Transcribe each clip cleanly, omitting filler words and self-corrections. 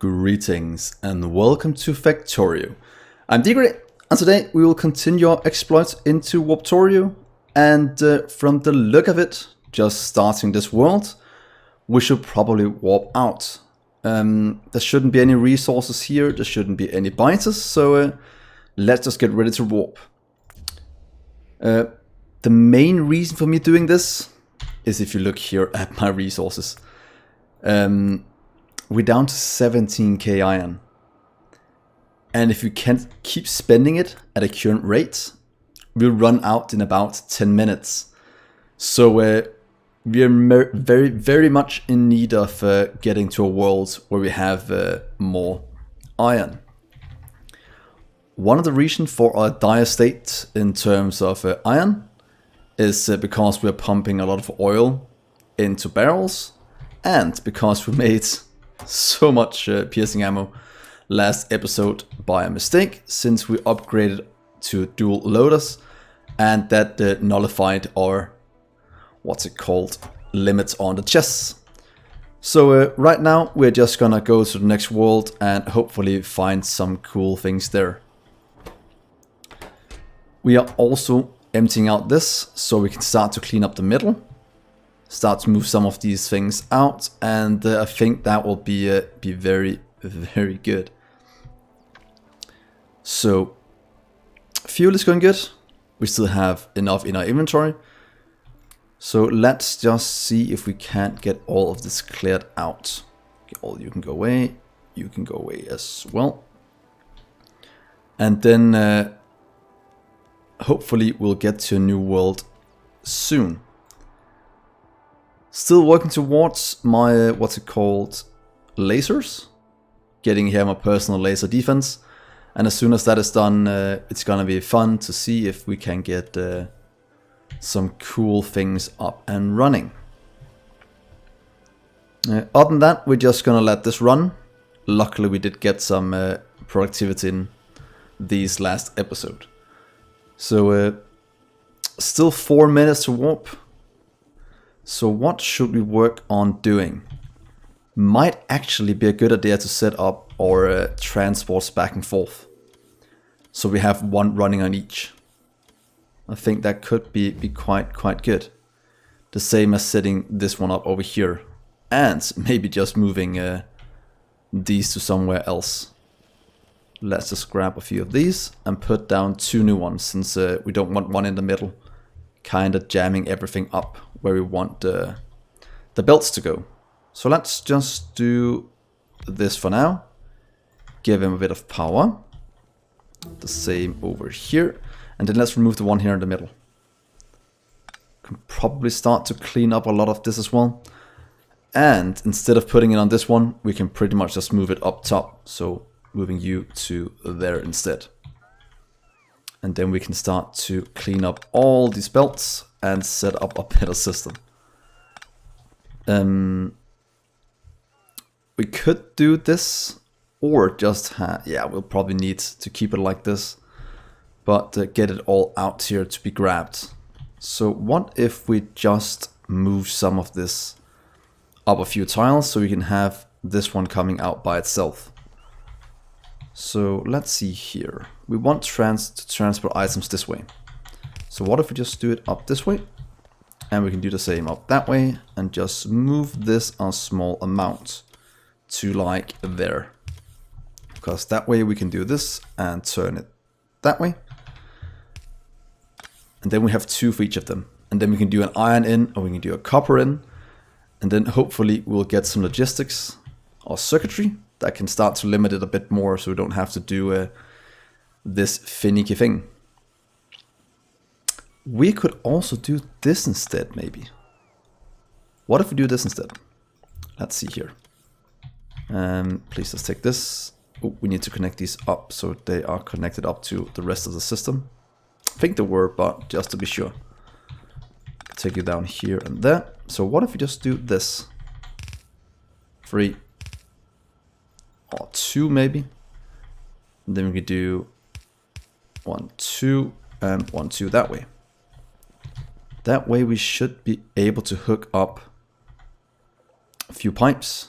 Greetings and welcome to Factorio. I'm Dgray, and today we will continue our exploits into Warptorio. And from the look of it, just starting this world, we should probably warp out. There shouldn't be any resources here, there shouldn't be any biters, so let's just get ready to warp. The main reason for me doing this is if you look here at my resources. We're down to 17k iron. And if we can't keep spending it at a current rate, we'll run out in about 10 minutes. So we're very much in need of getting to a world where we have more iron. One of the reasons for our dire state in terms of iron is because we're pumping a lot of oil into barrels, and because we made so much piercing ammo last episode by a mistake, since we upgraded to dual loaders, and that nullified our limits on the chests. So right now we're just gonna go to the next world and hopefully find some cool things there. We are also emptying out this so we can start to clean up the middle, start to move some of these things out, and I think that will be very good. So fuel is going good. We still have enough in our inventory. So let's just see if we can't get all of this cleared out. Okay, you can go away. You can go away as well. And then hopefully we'll get to a new world soon. Still working towards my, lasers. Getting here my personal laser defense. And as soon as that is done, it's gonna be fun to see if we can get some cool things up and running. Other than that, we're just gonna let this run. Luckily we did get some productivity in these last episode. So still 4 minutes to warp. So what should we work on doing? Might actually be a good idea to set up our transports back and forth. So we have one running on each. I think that could be quite good. The same as setting this one up over here. And maybe just moving these to somewhere else. Let's just grab a few of these and put down 2 new ones, since we don't want one in the middle. Kinda jamming everything up where we want the belts to go. So let's just do this for now. Give him a bit of power. The same over here. And then let's remove the one here in the middle. Can probably start to clean up a lot of this as well. And instead of putting it on this one, we can pretty much just move it up top. So moving you to there instead. And then we can start to clean up all these belts and set up a better system. We could do this, or just we'll probably need to keep it like this, but get it all out here to be grabbed. So what if we just move some of this up a few tiles so we can have this one coming out by itself? So let's see here. We want to transport items this way. So what if we just do it up this way? And we can do the same up that way and just move this a small amount to like there. Because that way we can do this and turn it that way. And then we have 2 for each of them. And then we can do an iron in, or we can do a copper in. And then hopefully we'll get some logistics or circuitry that can start to limit it a bit more, so we don't have to do this finicky thing. We could also do this instead, maybe. What if we do this instead? Let's see here. Please just take this. Oh, we need to connect these up so they are connected up to the rest of the system. I think they were, but just to be sure. Take you down here and there. So what if we just do this? 3 or 2 maybe. And then we could do 1, 2 and 1, 2 that way. That way we should be able to hook up a few pipes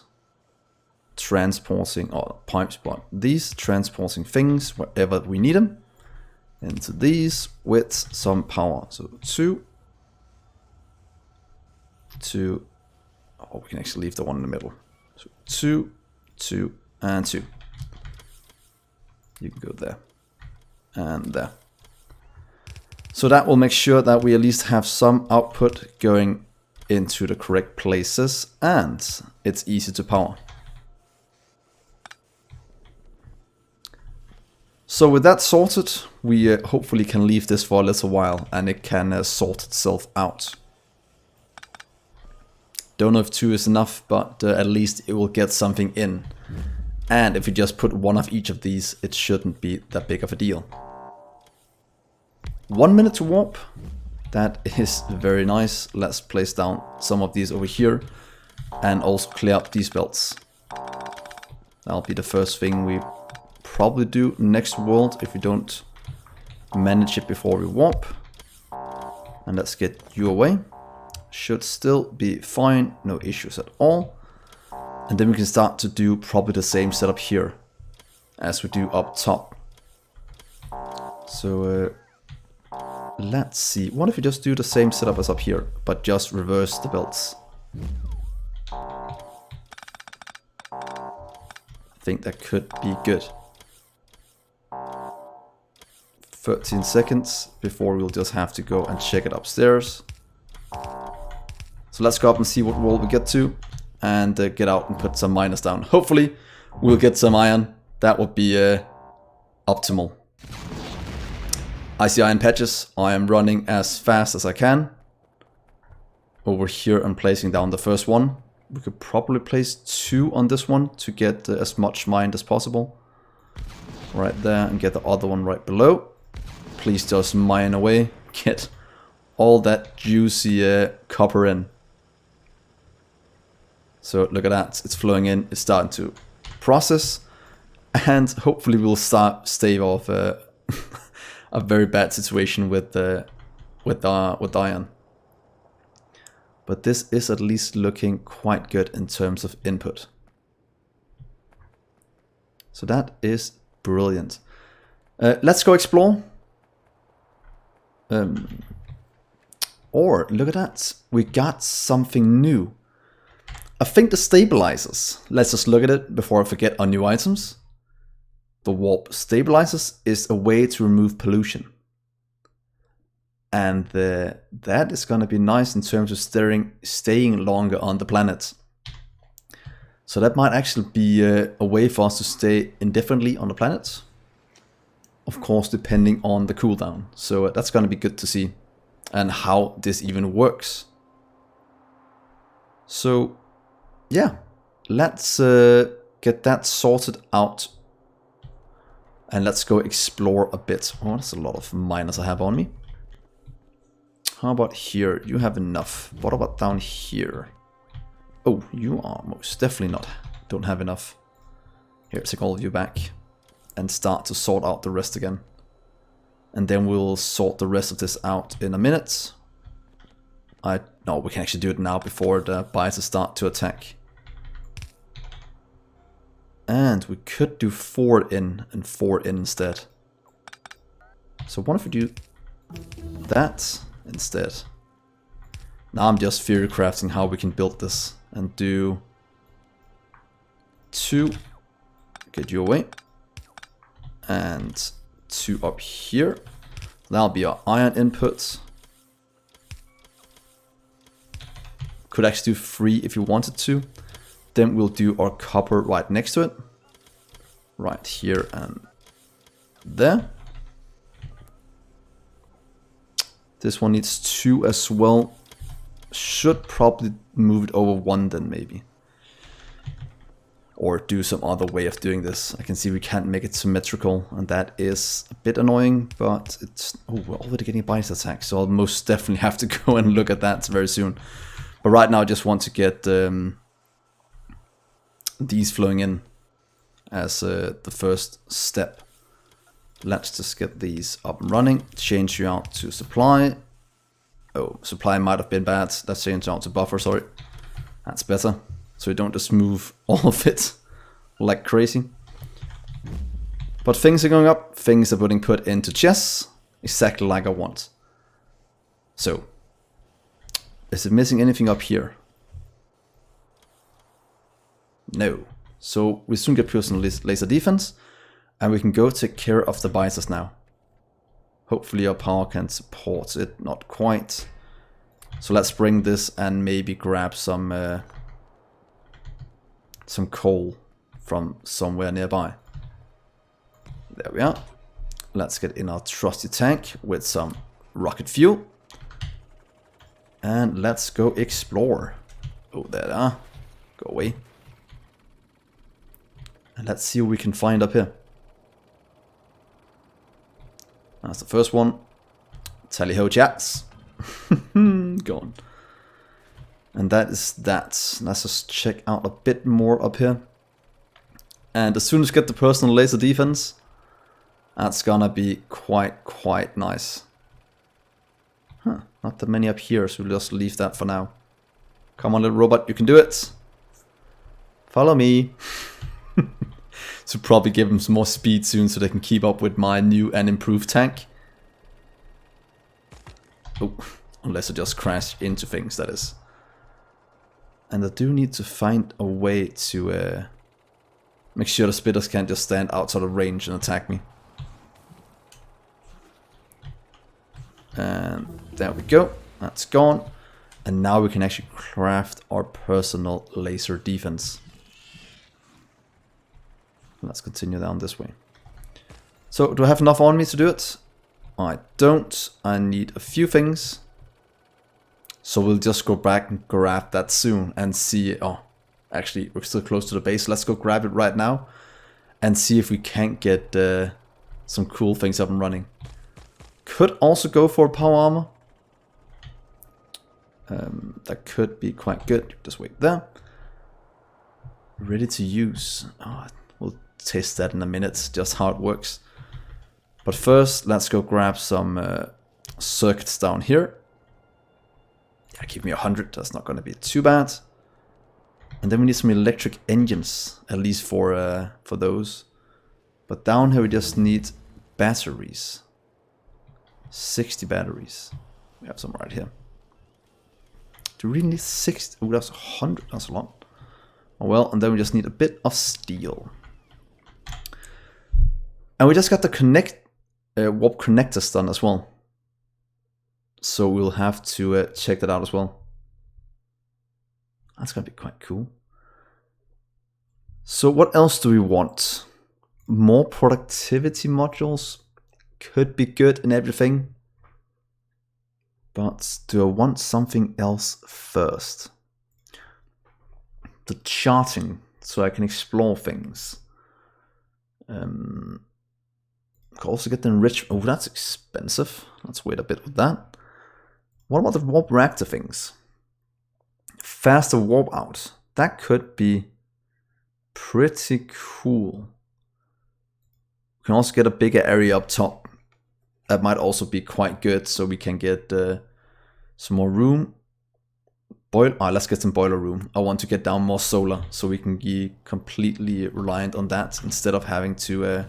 transporting, or pipes, but these transporting things wherever we need them into these with some power. So 2, 2, oh, we can actually leave the one in the middle. So 2, 2, and 2. You can go there and there. So that will make sure that we at least have some output going into the correct places, and it's easy to power. So with that sorted, we hopefully can leave this for a little while and it can sort itself out. Don't know if 2 is enough, but at least it will get something in. And if you just put one of each of these, it shouldn't be that big of a deal. 1 minute to warp. That is very nice. Let's place down some of these over here and also clear up these belts. That'll be the first thing we probably do next world if we don't manage it before we warp. And let's get you away. Should still be fine, no issues at all. And then we can start to do probably the same setup here as we do up top. So let's see, what if we just do the same setup as up here, but just reverse the belts? I think that could be good. 13 seconds before we'll just have to go and check it upstairs. So let's go up and see what world we get to and get out and put some miners down. Hopefully we'll get some iron. That would be optimal. I see iron patches. I am running as fast as I can. Over here I'm placing down the first one. We could probably place 2 on this one to get as much mined as possible. Right there, and get the other one right below. Please just mine away. Get all that juicy copper in. So look at that, it's flowing in, it's starting to process. And hopefully we'll stave off a very bad situation with iron. But this is at least looking quite good in terms of input. So that is brilliant. Let's go explore. Or look at that, we got something new. I think the stabilizers, let's just look at it before I forget our new items. The warp stabilizers is a way to remove pollution. And that is going to be nice in terms of staying longer on the planet. So that might actually be a way for us to stay indefinitely on the planet. Of course, depending on the cooldown. So that's going to be good to see. And how this even works. So yeah, let's get that sorted out. And let's go explore a bit. Oh, that's a lot of miners I have on me. How about here? You have enough. What about down here? Oh, you are most definitely not. Don't have enough. Here, take all of you back. And start to sort out the rest again. And then we'll sort the rest of this out in a minute. No, we can actually do it now before the biters start to attack. And we could do 4 in and 4 in instead. So what if we do that instead? Now I'm just theory crafting how we can build this. And do 2, get you away. And 2 up here. That'll be our iron inputs. Could actually do 3 if you wanted to. Then we'll do our copper right next to it. Right here and there. This one needs 2 as well. Should probably move it over 1 then maybe. Or do some other way of doing this. I can see we can't make it symmetrical, and that is a bit annoying, but it's... Oh, we're already getting a bias attack, so I'll most definitely have to go and look at that very soon. But right now I just want to get these flowing in as the first step. Let's just get these up and running. Change you out to supply. Oh, supply might have been bad. Let's change it out to buffer, sorry. That's better. So we don't just move all of it like crazy. But things are going up, things are being put into chests, exactly like I want. So, is it missing anything up here? No. So we soon get personal laser defense, and we can go take care of the biters now. Hopefully our power can support it, not quite. So let's bring this and maybe grab some coal from somewhere nearby. There we are. Let's get in our trusty tank with some rocket fuel. And let's go explore. Oh, there they are. Go away. And let's see what we can find up here. That's the first one. Tally ho, chats. Gone. And that is that. Let's just check out a bit more up here. And as soon as we get the personal laser defense, that's gonna be quite nice. Huh, not that many up here, so we'll just leave that for now. Come on, little robot, you can do it. Follow me. To probably give them some more speed soon so they can keep up with my new and improved tank. Oh, unless I just crash into things, that is. And I do need to find a way to make sure the spitters can't just stand outside of range and attack me. And there we go, that's gone. And now we can actually craft our personal laser defense. Let's continue down this way. So, do I have enough on me to do it? I don't. I need a few things. So we'll just go back and grab that soon and see. Oh, actually, we're still close to the base. Let's go grab it right now and see if we can't get some cool things up and running. Could also go for power armor. That could be quite good. Just wait there. Ready to use. Oh, we'll test that in a minute, just how it works. But first, let's go grab some circuits down here. Yeah, give me 100, that's not going to be too bad. And then we need some electric engines, at least for those. But down here we just need batteries. 60 batteries. We have some right here. Do we really need 60? Oh, that's 100, that's a lot. Oh well, and then we just need a bit of steel. And we just got the warp connectors done as well. So we'll have to check that out as well. That's going to be quite cool. So what else do we want? More productivity modules could be good and everything. But do I want something else first? The charting, so I can explore things. Can also get the enrichment. Oh, that's expensive. Let's wait a bit with that. What about the warp reactor things? Faster warp out. That could be pretty cool. We can also get a bigger area up top. That might also be quite good, so we can get some more room. Let's get some boiler room. I want to get down more solar, so we can be completely reliant on that instead of having to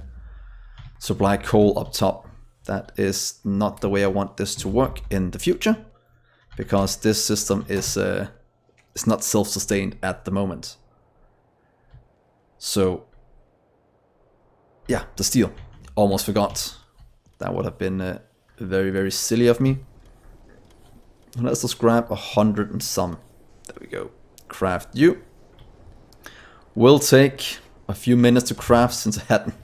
supply coal up top. That is not the way I want this to work in the future, because this system is not self-sustained at the moment. So yeah, the steel. Almost forgot. That would have been very, very silly of me. Let's just grab 100 and some. There we go. Craft you. Will take a few minutes to craft since I hadn't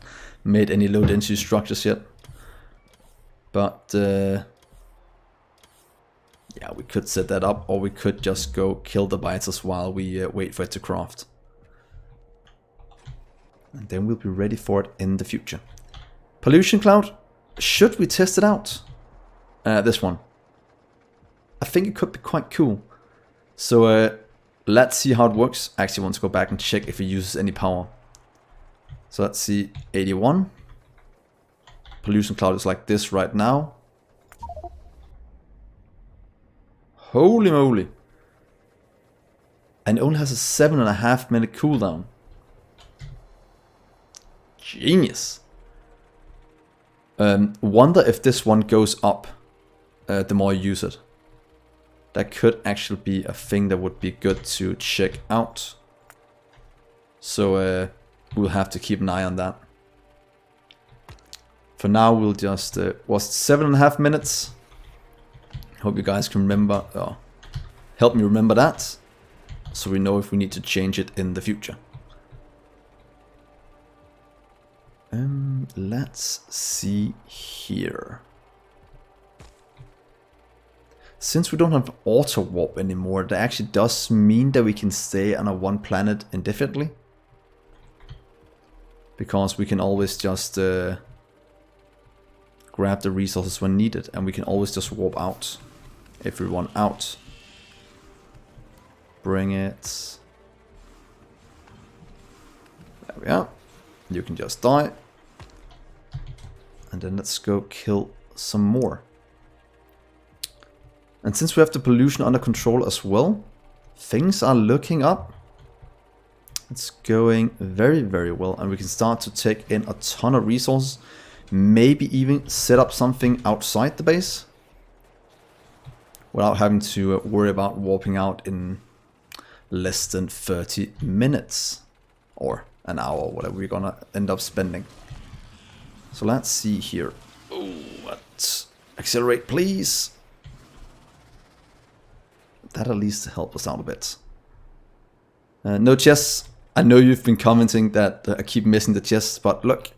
made any low density structures yet. But yeah, we could set that up, or we could just go kill the biters while we wait for it to craft. And then we'll be ready for it in the future. Pollution cloud. Should we test it out? This one. I think it could be quite cool. So let's see how it works. I actually want to go back and check if it uses any power. So let's see, 81. Pollution cloud is like this right now. Holy moly. And it only has a 7.5 minute cooldown. Genius. Wonder if this one goes up the more you use it. That could actually be a thing that would be good to check out. So we'll have to keep an eye on that. For now, we'll just... was 7.5 minutes? Hope you guys can remember... help me remember that. So we know if we need to change it in the future. Let's see here. Since we don't have auto warp anymore, that actually does mean that we can stay on a one planet indefinitely. Because we can always just grab the resources when needed, and we can always just warp out if we run out. Bring it. There we are. You can just die. And then let's go kill some more. And since we have the pollution under control as well, things are looking up. It's going very, very well. And we can start to take in a ton of resources. Maybe even set up something outside the base. Without having to worry about warping out in less than 30 minutes. Or an hour, whatever we're gonna end up spending. So let's see here. Oh, what? Accelerate, please. That at least help us out a bit. No chests. I know you've been commenting that I keep missing the chests, but look,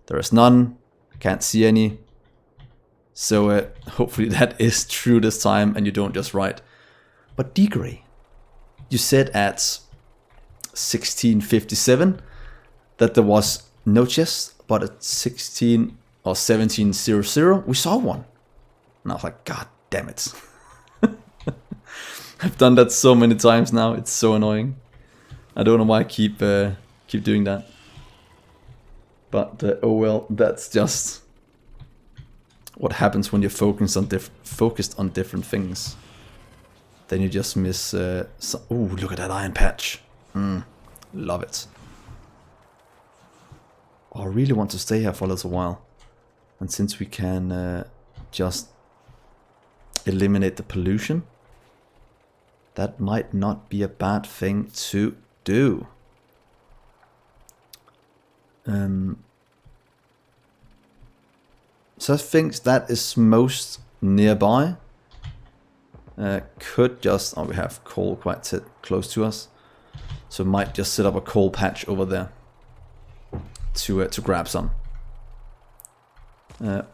there is none. I can't see any. So hopefully that is true this time and you don't just write. But Dgray, you said at 1657 that there was no chest, but at 16 or 1700 we saw one. And I was like, God damn it. I've done that so many times now, it's so annoying. I don't know why I keep doing that. But oh well, that's just what happens when you're focused on different things. Then you just miss ooh, look at that iron patch. Love it. Oh, I really want to stay here for a little while. And since we can just eliminate the pollution, that might not be a bad thing to do. So I think that is most nearby. Could just... oh, we have coal quite close to us. So might just set up a coal patch over there to grab some.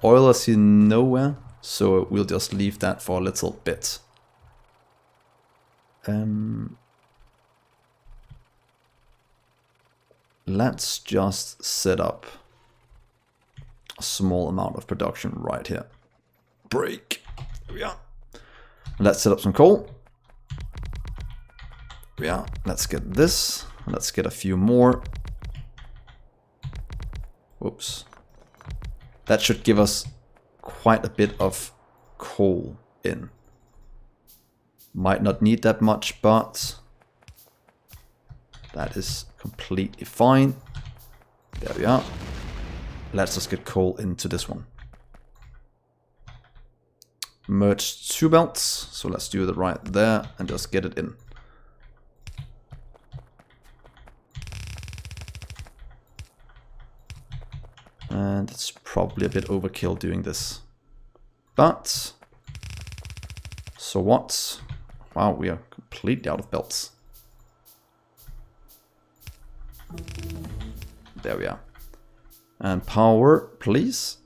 Oil I see nowhere, so we'll just leave that for a little bit. Let's just set up a small amount of production right here. Break. Here we are. Let's set up some coal. Yeah, let's get this. Let's get a few more. Whoops. That should give us quite a bit of coal in. Might not need that much, but that is completely fine. There we are. Let's just get coal into this one. Merge 2 belts, so let's do it right there and just get it in. And it's probably a bit overkill doing this. But, so what? Wow, we are completely out of belts. There we are. And power, please.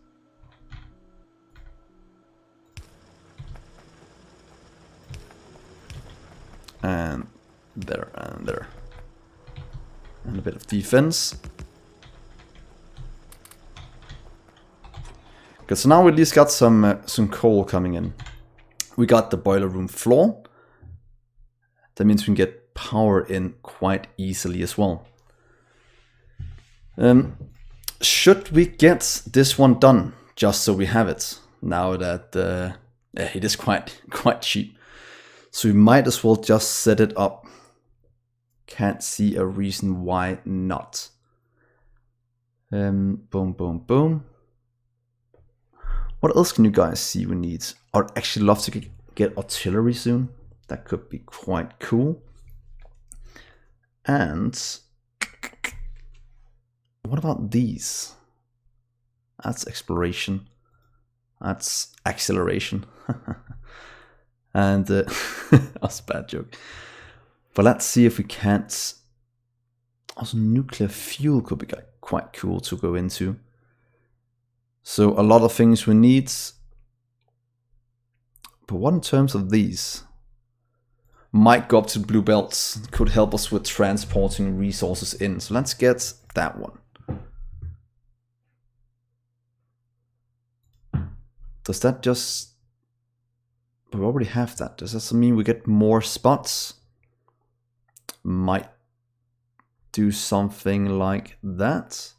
And there, and there. And a bit of defense. Okay, so now we at least got some coal coming in. We got the boiler room floor. That means we can get power in quite easily as well. Should we get this one done just so we have it? Now that it is quite cheap, so we might as well just set it up. Can't see a reason why not. Boom, boom, boom. What else can you guys see we need? I'd actually love to get artillery soon. That could be quite cool. And what about these? That's exploration. That's acceleration. And that's a bad joke. But let's see if we can't. Also, nuclear fuel could be quite cool to go into. So a lot of things we need. But what in terms of these? Might go up to blue belts. Could help us with transporting resources in. So let's get that one. Does that just... We already have that. Does that mean we get more spots? Might do something like that.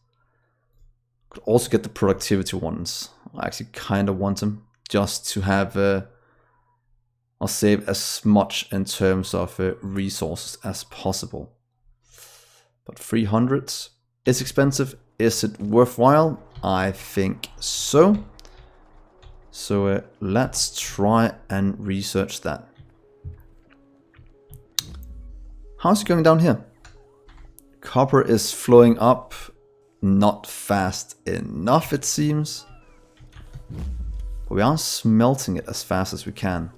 Could also get the productivity ones. I actually kind of want them just to have I'll save as much in terms of resources as possible. But 300 is expensive. Is it worthwhile? I think so. So let's try and research that. How's it going down here? Copper is flowing up, not fast enough it seems. But we are smelting it as fast as we can.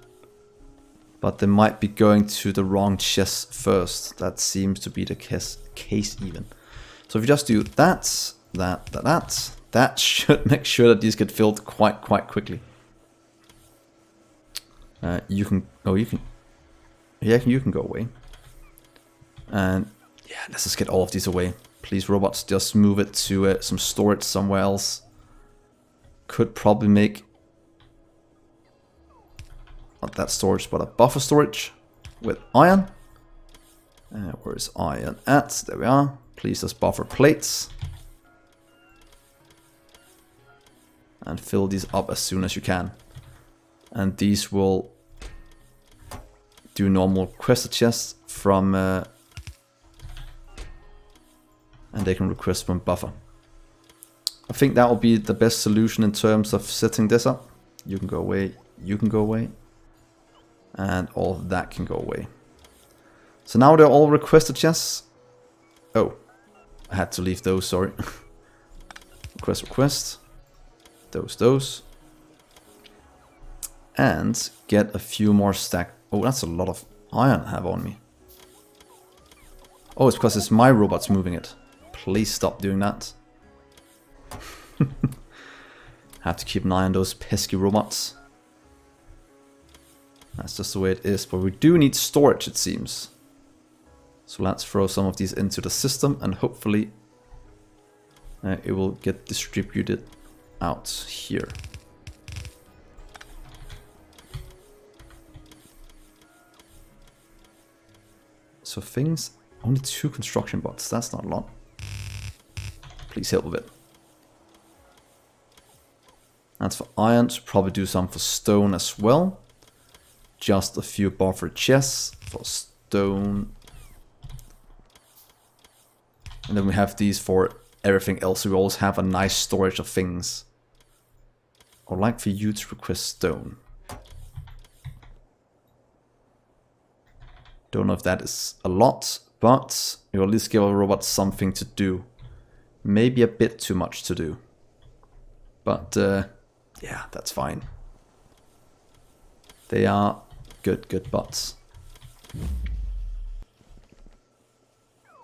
But they might be going to the wrong chest first. That seems to be the case even. So if we just do that should make sure that these get filled quite quickly. You can go away. And yeah, let's just get all of these away. Please, robots, just move it to some storage somewhere else. Could probably make not that storage, but a buffer storage with iron. Where is iron at? There we are. Please just buffer plates. And fill these up as soon as you can. And these will do normal quest chests from... and they can request from buffer. I think that will be the best solution in terms of setting this up. You can go away, you can go away. And all of that can go away. So now they're all requested chests. Oh, I had to leave those, sorry. Request. Those. And get a few more stack. Oh, that's a lot of iron I have on me. Oh, it's because it's my robots moving it. Please stop doing that. Have to keep an eye on those pesky robots. That's just the way it is. But we do need storage, it seems. So let's throw some of these into the system and hopefully it will get distributed out here. So things, only 2 construction bots, that's not a lot. Please help a bit. That's for iron, should probably do some for stone as well. Just a few buffer chests for stone. And then we have these for everything else. We always have a nice storage of things. I'd like for you to request stone. Don't know if that is a lot, but you at least give a robot something to do. Maybe a bit too much to do. But yeah, that's fine. They are good bots.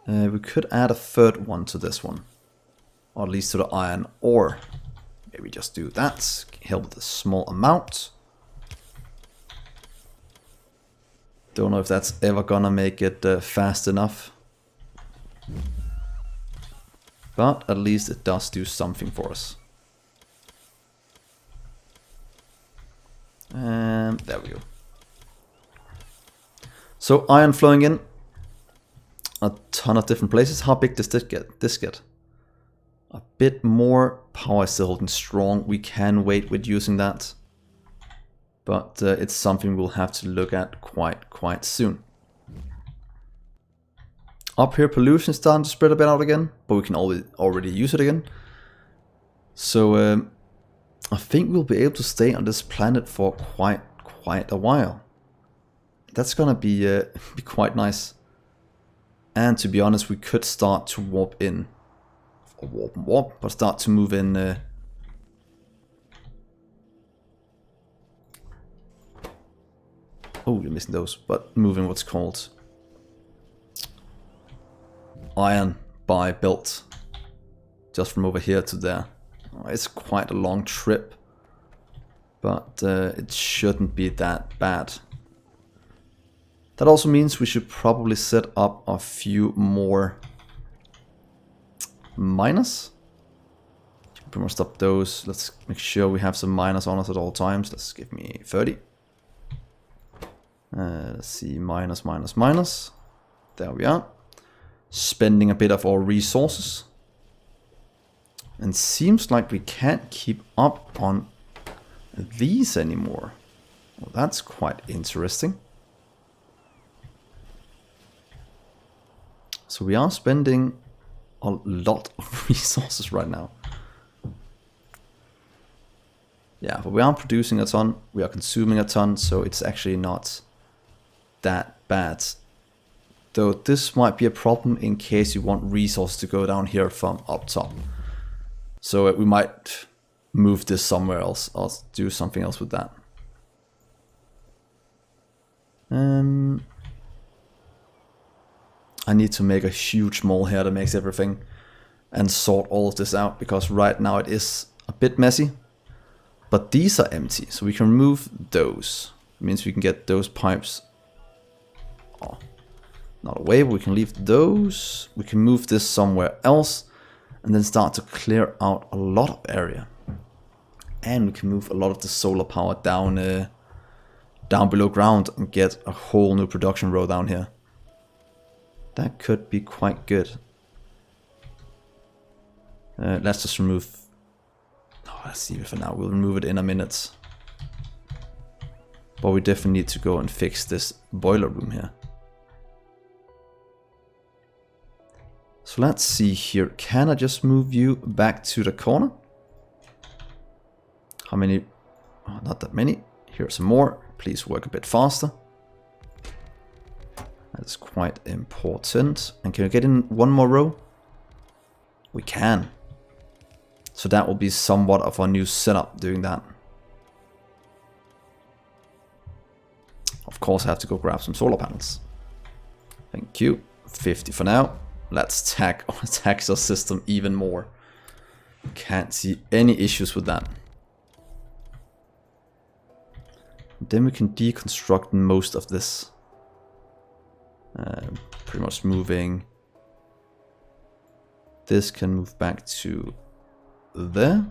We could add a third one to this one. Or at least to the iron ore. Maybe just do that. Help with a small amount. Don't know if that's ever gonna make it fast enough. But at least it does do something for us. And there we go. So iron flowing in. A ton of different places. How big does this get? A bit more. Power is still holding strong. We can wait with using that. But it's something we'll have to look at quite soon. Up here, pollution is starting to spread a bit out again, but we can already use it again. So I think we'll be able to stay on this planet for quite a while. That's gonna be quite nice. And to be honest, we could start to warp in, or warp, but start to move in. Oh, you're missing those, but moving what's called iron by belt, just from over here to there. It's quite a long trip, but it shouldn't be that bad. That also means we should probably set up a few more miners. We must stop those. Let's make sure we have some miners on us at all times. Let's give me 30. Let's see, minus. There we are. Spending a bit of our resources. And seems like we can't keep up on these anymore. Well, that's quite interesting. So we are spending a lot of resources right now. Yeah, but we are producing a ton, we are consuming a ton, so it's actually not that bad. Though this might be a problem in case you want resources to go down here from up top. So we might move this somewhere else, or do something else with that. I need to make a huge mole here that makes everything and sort all of this out, because right now it is a bit messy. But these are empty, so we can remove those. It means we can get those pipes not away, but we can leave those. We can move this somewhere else and then start to clear out a lot of area. And we can move a lot of the solar power down down below ground and get a whole new production row down here. That could be quite good. Let's just remove... Oh, let's leave it for now. We'll remove it in a minute. But we definitely need to go and fix this boiler room here. So let's see here. Can I just move you back to the corner? How many? Oh, not that many. Here's some more. Please work a bit faster. That's quite important. And can we get in one more row? We can. So that will be somewhat of our new setup doing that. Of course I have to go grab some solar panels. Thank you. 50 for now. Let's tax our system even more. Can't see any issues with that. Then we can deconstruct most of this. Pretty much moving. This can move back to there.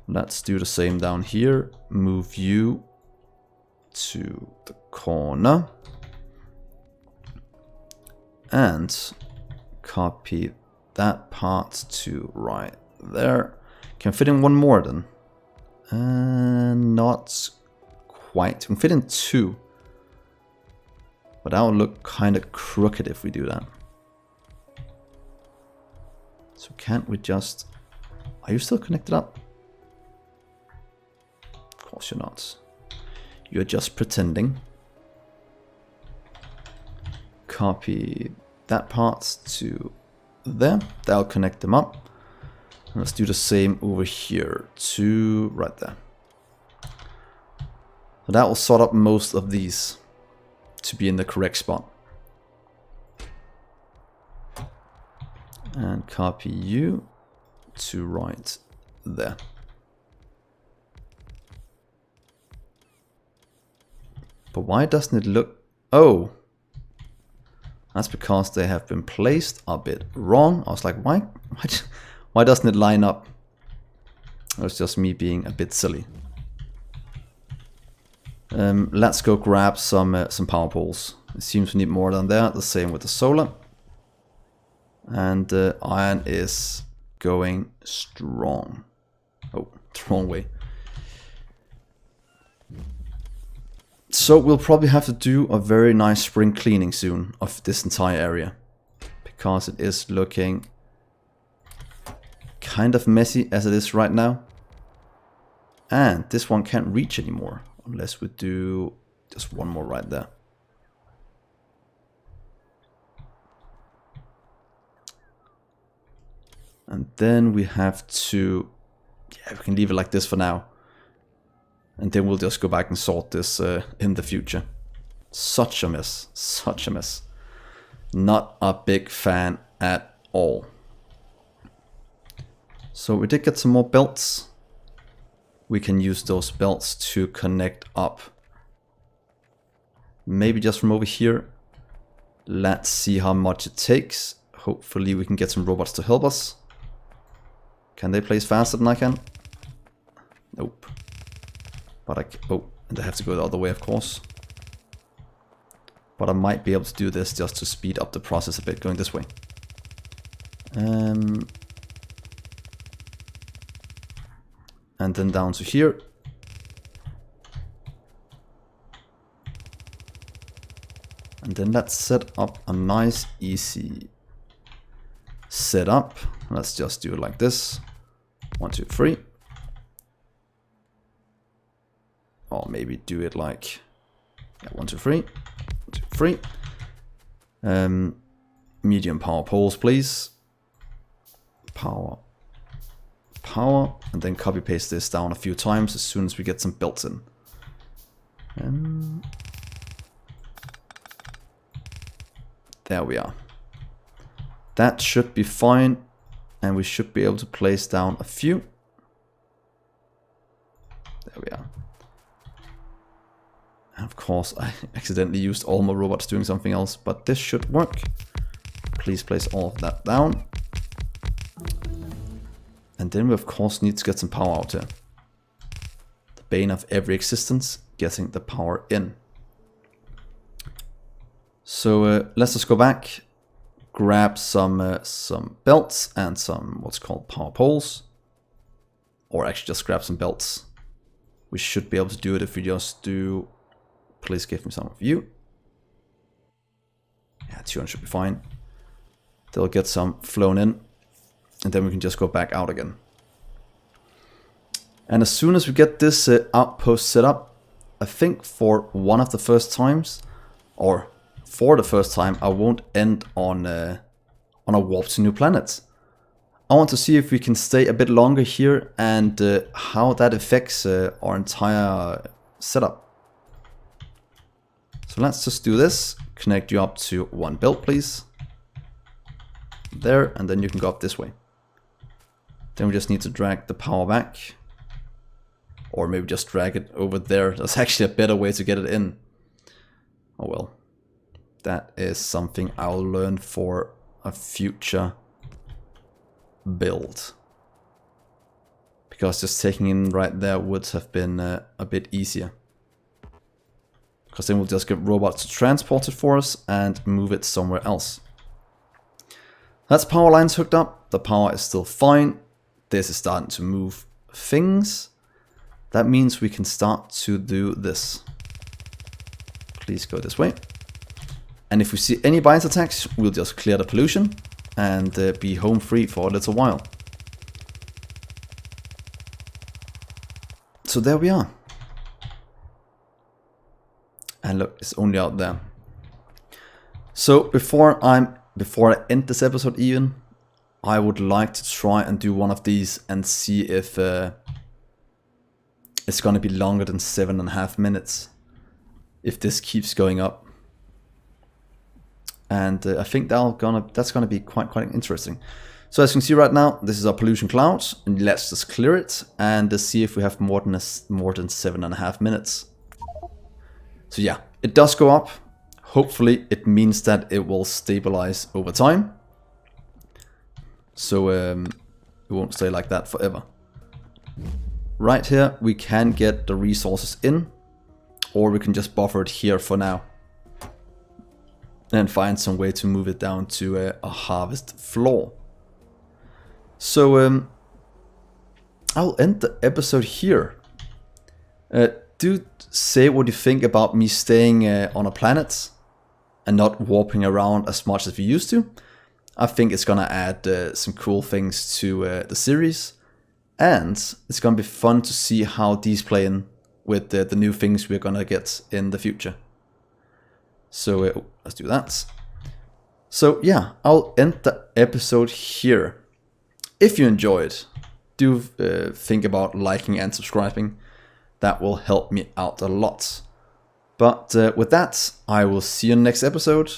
Let's do the same down here. Move you to the corner. And copy that part to right there. Can fit in one more then? Not quite. We can fit in two. But that would look kind of crooked if we do that. So can't we just... Are you still connected up? Of course you're not. You're just pretending. Copy that part to there. That'll connect them up. And let's do the same over here to right there. So that will sort up most of these to be in the correct spot. And copy you to right there. But why doesn't it look... Oh! That's because they have been placed a bit wrong. I was like, why doesn't it line up? It was just me being a bit silly. Let's go grab some power poles. It seems we need more than that. The same with the solar. And iron is going strong. Oh, the wrong way. So we'll probably have to do a very nice spring cleaning soon of this entire area, because it is looking kind of messy as it is right now. And this one can't reach anymore unless we do just one more right there. And then we have to, yeah, we can leave it like this for now. And then we'll just go back and sort this in the future. Such a mess, such a mess. Not a big fan at all. So we did get some more belts. We can use those belts to connect up. Maybe just from over here. Let's see how much it takes. Hopefully we can get some robots to help us. Can they place faster than I can? Nope. But oh, and they have to go the other way, of course. But I might be able to do this just to speed up the process a bit, going this way. And then down to here. And then let's set up a nice, easy setup. Let's just do it like this. 1, 2, 3. Or maybe do it like 1, 2, 3. 1, 2, 3. Medium power poles, please. Power. Power. And then copy paste this down a few times as soon as we get some belts in. There we are. That should be fine. And we should be able to place down a few. There we are. And of course, I accidentally used all my robots doing something else, but this should work. Please place all of that down. And then we of course need to get some power out here. The bane of every existence, getting the power in. So let's just go back, grab some belts and some what's called power poles. Or actually just grab some belts. We should be able to do it if we just do... Please give me some of you. Yeah, 200 should be fine. They'll get some flown in. And then we can just go back out again. And as soon as we get this outpost set up, I think for one of the first times, or for the first time, I won't end on a warp to new planets. I want to see if we can stay a bit longer here and how that affects our entire setup. So let's just do this. Connect you up to one belt, please. There, and then you can go up this way. Then we just need to drag the power back. Or maybe just drag it over there. That's actually a better way to get it in. Oh well. That is something I'll learn for a future build. Because just taking in right there would have been a bit easier. Because then we'll just get robots to transport it for us and move it somewhere else. That's power lines hooked up. The power is still fine. This is starting to move things. That means we can start to do this. Please go this way. And if we see any bias attacks, we'll just clear the pollution and be home free for a little while. So there we are. And look, it's only out there. So before I end this episode even, I would like to try and do one of these and see if it's gonna be longer than 7.5 minutes. If this keeps going up. And I think that's gonna be quite interesting. So as you can see right now, this is our pollution cloud. And let's just clear it and see if we have more than 7.5 minutes. So yeah, it does go up. Hopefully it means that it will stabilize over time. So it won't stay like that forever. Right here we can get the resources in, or we can just buffer it here for now. And find some way to move it down to a harvest floor. So I'll end the episode here. do say what you think about me staying on a planet and not warping around as much as we used to. I think it's gonna add some cool things to the series, and it's gonna be fun to see how these play in with the new things we're gonna get in the future. So let's do that. So yeah, I'll end the episode here. If you enjoyed, do think about liking and subscribing. That will help me out a lot. But with that, I will see you in the next episode.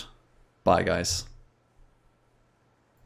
Bye guys.